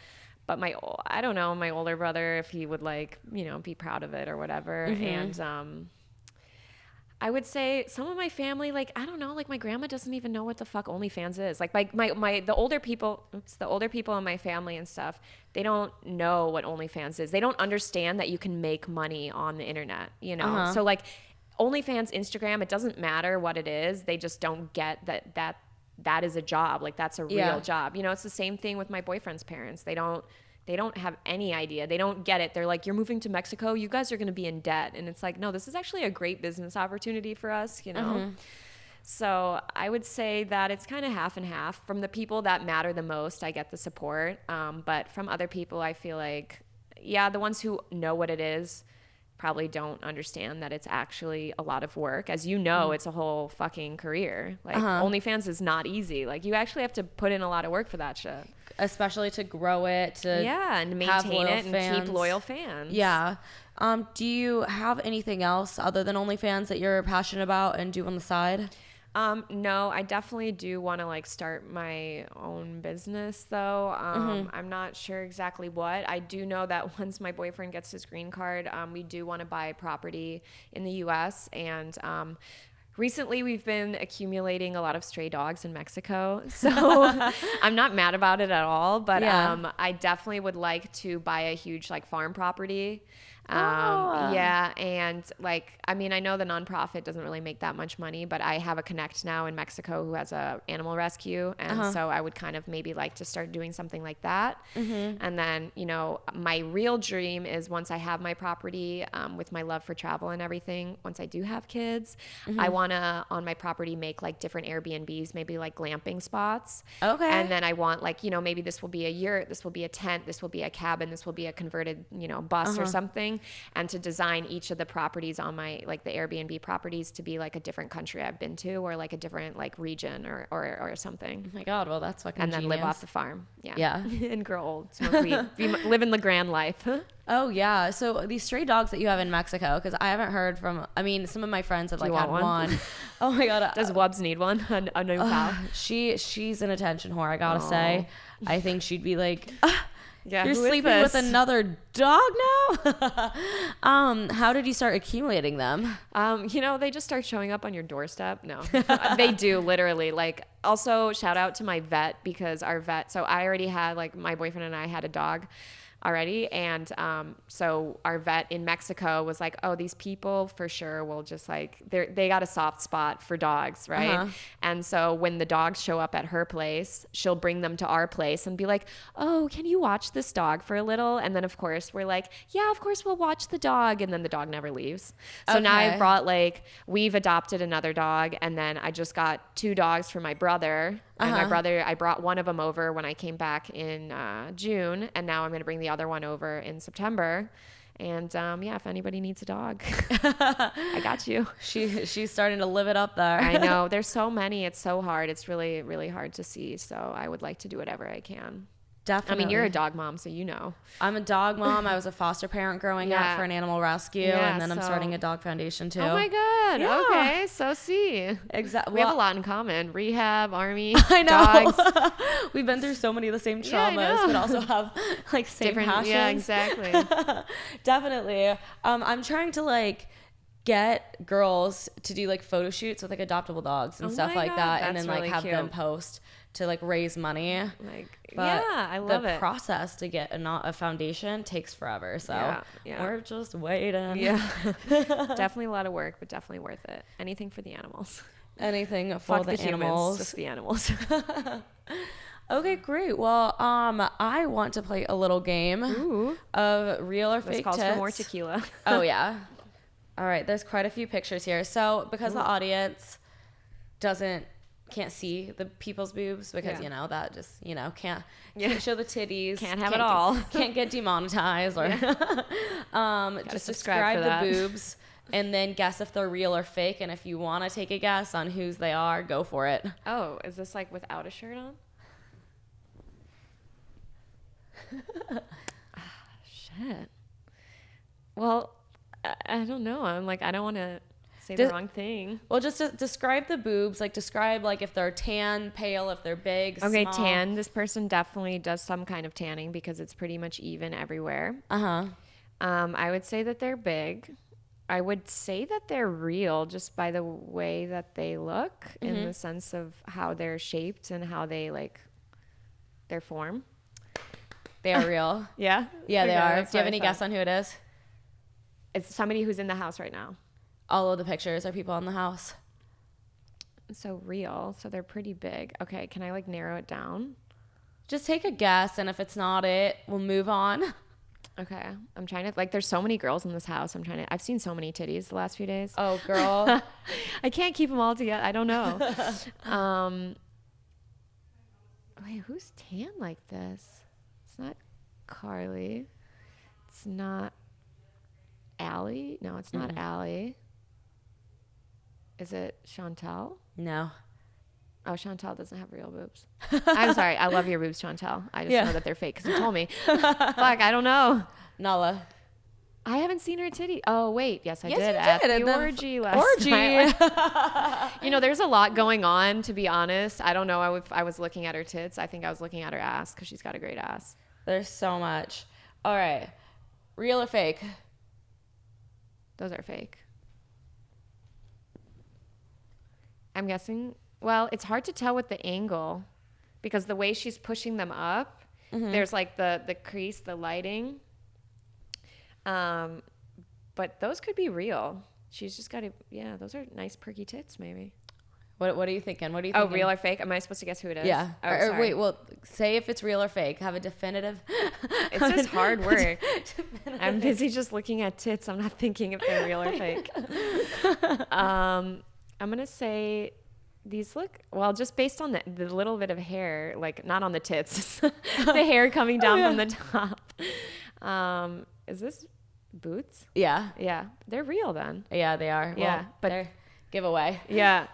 [SPEAKER 2] But I don't know, my older brother, if he would like, you know, be proud of it or whatever. And I would say some of my family, like, I don't know, like my grandma doesn't even know what the fuck OnlyFans is. Like the older people in my family and stuff, they don't know what OnlyFans is. They don't understand that you can make money on the internet, you know? So like OnlyFans, Instagram, it doesn't matter what it is. They just don't get that is a job. Like that's a real job. You know, it's the same thing with my boyfriend's parents. They don't have any idea. They don't get it. They're like, you're moving to Mexico. You guys are going to be in debt. And it's like, no, this is actually a great business opportunity for us, you know? So I would say that it's kind of half and half. From the people that matter the most, I get the support. But from other people, I feel like, yeah, the ones who know what it is probably don't understand that it's actually a lot of work. As you know, it's a whole fucking career. Like OnlyFans is not easy. Like you actually have to put in a lot of work for that shit.
[SPEAKER 1] Especially to grow it, to
[SPEAKER 2] and maintain it and keep loyal fans.
[SPEAKER 1] Yeah. Do you have anything else other than OnlyFans that you're passionate about and do on the side?
[SPEAKER 2] No, I definitely do want to like start my own business though. I'm not sure exactly what. I do know that once my boyfriend gets his green card, we do want to buy property in the US, and recently we've been accumulating a lot of stray dogs in Mexico. So I'm not mad about it at all, but I definitely would like to buy a huge like farm property. Yeah, and like, I mean, I know the nonprofit doesn't really make that much money, but I have a connect now in Mexico who has a animal rescue, and so I would kind of maybe like to start doing something like that. And then, you know, my real dream is once I have my property, with my love for travel and everything, once I do have kids, I want to on my property make like different Airbnbs, maybe like glamping spots.
[SPEAKER 1] Okay.
[SPEAKER 2] And then I want like, you know, maybe this will be a yurt, this will be a tent, this will be a cabin, this will be a converted, you know, bus or something. And to design each of the properties on my, like the Airbnb properties to be like a different country I've been to, or like a different like region or something.
[SPEAKER 1] Oh my God, well that's fucking
[SPEAKER 2] And then
[SPEAKER 1] genius.
[SPEAKER 2] live off the farm.
[SPEAKER 1] Yeah.
[SPEAKER 2] And grow old, smoke weed, living the grand life.
[SPEAKER 1] Oh yeah. So these stray dogs that you have in Mexico, because I haven't heard from, I mean, some of my friends have like had one. Oh my God.
[SPEAKER 2] Does Wubs need one? A new pal?
[SPEAKER 1] She's an attention whore, I gotta say. I think she'd be like,
[SPEAKER 2] yeah,
[SPEAKER 1] you're sleeping with another dog now? How did you start accumulating them?
[SPEAKER 2] You know, they just start showing up on your doorstep. No, they do literally. Like, also shout out to my vet, because our vet, so I already had, like, my boyfriend and I had a dog already, and so our vet in Mexico was like, oh, these people for sure will just like, they got a soft spot for dogs, right? And so when the dogs show up at her place, she'll bring them to our place and be like, oh, can you watch this dog for a little? And then of course we're like, yeah, of course we'll watch the dog, and then the dog never leaves. So now I brought, like, we've adopted another dog, and then I just got 2 dogs for my brother. And my brother, I brought one of them over when I came back in June, and now I'm going to bring the other one over in September. And yeah, if anybody needs a dog, I got you.
[SPEAKER 1] She's starting to live it up there.
[SPEAKER 2] I know. There's so many. It's so hard. It's really, really hard to see. So I would like to do whatever I can.
[SPEAKER 1] Definitely.
[SPEAKER 2] I mean, you're a dog mom, so you know.
[SPEAKER 1] I'm a dog mom. I was a foster parent growing up for an animal rescue, and then I'm starting a dog foundation too.
[SPEAKER 2] Oh my God.
[SPEAKER 1] Yeah.
[SPEAKER 2] Okay, so see.
[SPEAKER 1] Exactly.
[SPEAKER 2] We have a lot in common. Rehab, army,
[SPEAKER 1] I know.
[SPEAKER 2] dogs.
[SPEAKER 1] We've been through so many of the same
[SPEAKER 2] Yeah, I
[SPEAKER 1] traumas,
[SPEAKER 2] know.
[SPEAKER 1] but also have like same
[SPEAKER 2] Different,
[SPEAKER 1] passions.
[SPEAKER 2] yeah, exactly.
[SPEAKER 1] Definitely. I'm trying to like get girls to do like photo shoots with like adoptable dogs and stuff
[SPEAKER 2] my
[SPEAKER 1] like
[SPEAKER 2] God,
[SPEAKER 1] that, and
[SPEAKER 2] that's
[SPEAKER 1] then like
[SPEAKER 2] really
[SPEAKER 1] have them
[SPEAKER 2] cute.
[SPEAKER 1] post to like raise money.
[SPEAKER 2] Like,
[SPEAKER 1] But
[SPEAKER 2] yeah, I love
[SPEAKER 1] the
[SPEAKER 2] it.
[SPEAKER 1] process to get a foundation takes forever, so
[SPEAKER 2] Yeah.
[SPEAKER 1] we're just waiting.
[SPEAKER 2] Yeah. Definitely a lot of work, but definitely worth it. Anything for the animals.
[SPEAKER 1] Anything for
[SPEAKER 2] Fuck
[SPEAKER 1] the
[SPEAKER 2] humans,
[SPEAKER 1] animals.
[SPEAKER 2] just the animals.
[SPEAKER 1] Okay, great. Well, I want to play a little game
[SPEAKER 2] Ooh.
[SPEAKER 1] of real or
[SPEAKER 2] This
[SPEAKER 1] fake
[SPEAKER 2] calls
[SPEAKER 1] tits.
[SPEAKER 2] for more tequila.
[SPEAKER 1] Oh yeah. All right, there's quite a few pictures here. So because the audience can't see the people's boobs because that just can't show the titties,
[SPEAKER 2] Can't have it all.
[SPEAKER 1] Can't get demonetized or just describe the boobs and then guess if they're real or fake. And if you want to take a guess on whose they are, go for it.
[SPEAKER 2] Oh, is this like without a shirt on? Shit. Well, I don't know. I'm like, I don't want to say the wrong thing.
[SPEAKER 1] Well, just to describe the boobs, like describe like if they're tan, pale, if they're big,
[SPEAKER 2] Okay,
[SPEAKER 1] small.
[SPEAKER 2] tan. This person definitely does some kind of tanning because it's pretty much even everywhere.
[SPEAKER 1] Uh-huh.
[SPEAKER 2] I would say that they're big. I would say that they're real just by the way that they look in the sense of how they're shaped and how they like their form.
[SPEAKER 1] They are real.
[SPEAKER 2] Yeah?
[SPEAKER 1] Yeah, they
[SPEAKER 2] Okay,
[SPEAKER 1] are.
[SPEAKER 2] that's
[SPEAKER 1] Do you have
[SPEAKER 2] what I
[SPEAKER 1] any
[SPEAKER 2] thought.
[SPEAKER 1] guess on who it is?
[SPEAKER 2] It's somebody who's in the house right now.
[SPEAKER 1] All of the pictures are people in the house.
[SPEAKER 2] So real. So they're pretty big. Okay, can I like narrow it down?
[SPEAKER 1] Just take a guess, and if it's not it, we'll move on.
[SPEAKER 2] Okay. I'm trying to like there's so many girls in this house. I've seen so many titties the last few days.
[SPEAKER 1] Oh, girl.
[SPEAKER 2] I can't keep them all together. I don't know. Wait, who's tan like this? It's not Carly. It's not Allie. No, it's not Allie. Is it Chantal?
[SPEAKER 1] No.
[SPEAKER 2] Oh, Chantal doesn't have real boobs. I'm sorry. I love your boobs, Chantal. I just know that they're fake because you told me. Fuck, I don't know.
[SPEAKER 1] Nala.
[SPEAKER 2] I haven't seen her titty. Oh, wait. Yes, I
[SPEAKER 1] Yes,
[SPEAKER 2] did.
[SPEAKER 1] you
[SPEAKER 2] At
[SPEAKER 1] did.
[SPEAKER 2] the
[SPEAKER 1] At the
[SPEAKER 2] orgy last night. You know, there's a lot going on, to be honest. I don't know if I was looking at her tits. I think I was looking at her ass because she's got a great ass.
[SPEAKER 1] There's so much. All right. Real or fake?
[SPEAKER 2] Those are fake. I'm guessing. Well, it's hard to tell with the angle because the way she's pushing them up, there's like the crease, the lighting. But those could be real. She's just got to, those are nice perky tits maybe.
[SPEAKER 1] What are you thinking? What are you
[SPEAKER 2] Oh,
[SPEAKER 1] thinking?
[SPEAKER 2] real or fake? Am I supposed to guess who it is?
[SPEAKER 1] Yeah.
[SPEAKER 2] Oh,
[SPEAKER 1] or
[SPEAKER 2] sorry.
[SPEAKER 1] wait, well, say if it's real or fake. Have a definitive.
[SPEAKER 2] It's just hard work. I'm busy just looking at tits. I'm not thinking if they're real or fake. I'm going to say these look, well, just based on the little bit of hair, like not on the tits, the hair coming down from the top. Is this boots?
[SPEAKER 1] Yeah.
[SPEAKER 2] Yeah. They're real then.
[SPEAKER 1] Yeah, they are.
[SPEAKER 2] Yeah,
[SPEAKER 1] Well,
[SPEAKER 2] but-
[SPEAKER 1] they're giveaway.
[SPEAKER 2] Yeah.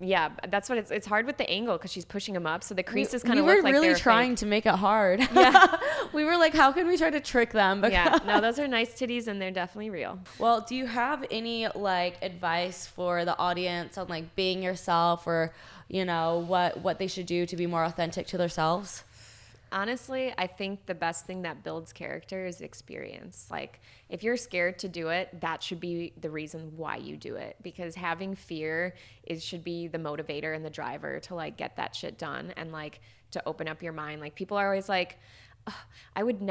[SPEAKER 2] Yeah, that's what it's hard with the angle because she's pushing them up. So the creases kind of
[SPEAKER 1] we
[SPEAKER 2] look
[SPEAKER 1] were
[SPEAKER 2] like
[SPEAKER 1] really
[SPEAKER 2] they're
[SPEAKER 1] trying
[SPEAKER 2] fake.
[SPEAKER 1] to make it hard.
[SPEAKER 2] Yeah.
[SPEAKER 1] We were like, how can we try to trick them?
[SPEAKER 2] Yeah, no, those are nice titties and they're definitely real.
[SPEAKER 1] Well, do you have any like advice for the audience on like being yourself or, you know, what they should do to be more authentic to themselves?
[SPEAKER 2] Honestly, I think the best thing that builds character is experience. Like, if you're scared to do it, that should be the reason why you do it. Because having fear should be the motivator and the driver to like get that shit done and like to open up your mind. Like, people are always like, I would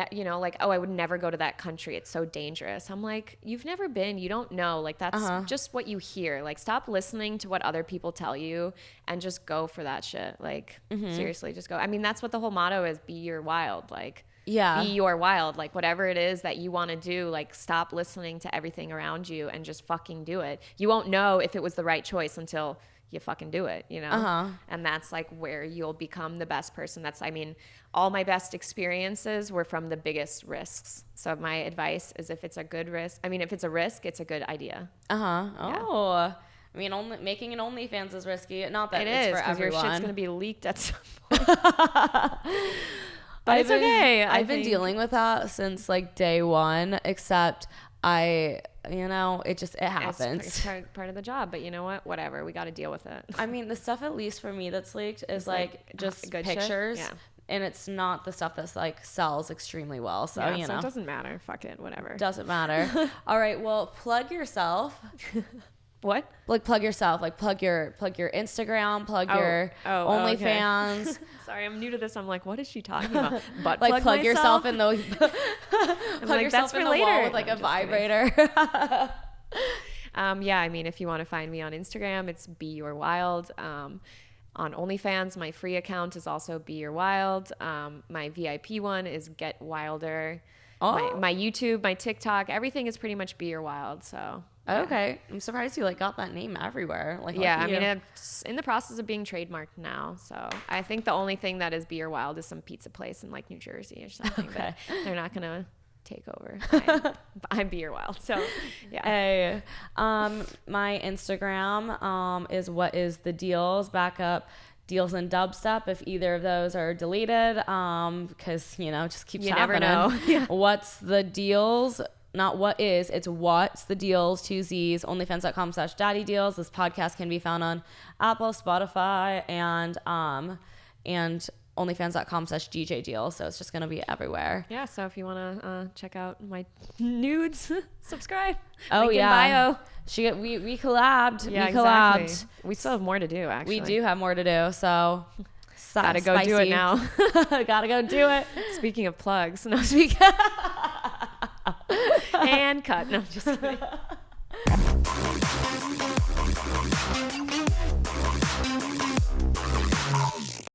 [SPEAKER 2] I would never go to that country. It's so dangerous. I'm like, you've never been, you don't know. Like, that's just what you hear. Like, stop listening to what other people tell you and just go for that shit. Like, seriously, just go. I mean, that's what the whole motto is, be your wild. Like,
[SPEAKER 1] Yeah.
[SPEAKER 2] be your wild. Like, whatever it is that you want to do, like, stop listening to everything around you and just fucking do it. You won't know if it was the right choice until you fucking do it, you know? And that's like where you'll become the best person. All my best experiences were from the biggest risks. So my advice is if it's a good risk, if it's a risk, it's a good idea.
[SPEAKER 1] Oh, I mean, making an OnlyFans is risky. Not that
[SPEAKER 2] It
[SPEAKER 1] it's
[SPEAKER 2] is,
[SPEAKER 1] for
[SPEAKER 2] because your
[SPEAKER 1] everyone.
[SPEAKER 2] shit's going to be leaked at some point. But it's okay.
[SPEAKER 1] I've been dealing with that since like day one, except it happens.
[SPEAKER 2] It's part of the job, but you know what? Whatever. We got to deal with it.
[SPEAKER 1] I mean, the stuff at least for me that's leaked is like just
[SPEAKER 2] good
[SPEAKER 1] pictures.
[SPEAKER 2] shit? Yeah.
[SPEAKER 1] And it's not the stuff that's like sells extremely well. So,
[SPEAKER 2] Yeah, so it doesn't matter. Fuck it. Whatever.
[SPEAKER 1] Doesn't matter. All right. Well, plug yourself.
[SPEAKER 2] What?
[SPEAKER 1] Like plug yourself. Like plug your Instagram, plug your OnlyFans.
[SPEAKER 2] Okay. Sorry, I'm new to this. I'm like, what is she talking about? But
[SPEAKER 1] Like plug yourself in the plug yourself in the wall with like a vibrator.
[SPEAKER 2] Yeah, I mean, if you want to find me on Instagram, it's Be Your Wild. On OnlyFans, my free account is also Be Your Wild. My VIP one is Get Wilder.
[SPEAKER 1] Oh.
[SPEAKER 2] My YouTube, my TikTok, everything is pretty much Be Your Wild. So yeah.
[SPEAKER 1] Okay, I'm surprised you like got that name everywhere. Like,
[SPEAKER 2] yeah, I
[SPEAKER 1] lucky you.
[SPEAKER 2] mean, it's in the process of being trademarked now. So I think the only thing that is Be Your Wild is some pizza place in like New Jersey or something.
[SPEAKER 1] Okay.
[SPEAKER 2] But they're not gonna take over. I'm Be Your Wild. So yeah.
[SPEAKER 1] Hey, my Instagram is what is the deals. Back up DEELZ and Dubstep if either of those are deleted, because just keeps happening.
[SPEAKER 2] Never know. Yeah.
[SPEAKER 1] What's the deals? Not what is, it's what's the deals, 2 Z's, onlyfans.com/daddydeals. This podcast can be found on Apple, Spotify, and onlyfans.com/DJDeals. So it's just going to be everywhere.
[SPEAKER 2] Yeah, so if you want to check out my nudes, subscribe.
[SPEAKER 1] Oh,
[SPEAKER 2] Link in
[SPEAKER 1] yeah.
[SPEAKER 2] bio.
[SPEAKER 1] We collabed.
[SPEAKER 2] Yeah,
[SPEAKER 1] we collabed.
[SPEAKER 2] exactly. We still have more to do, actually.
[SPEAKER 1] We do have more to do, so
[SPEAKER 2] Gotta go do it now.
[SPEAKER 1] Gotta go do it.
[SPEAKER 2] Speaking of plugs. No, and cut. No, just kidding.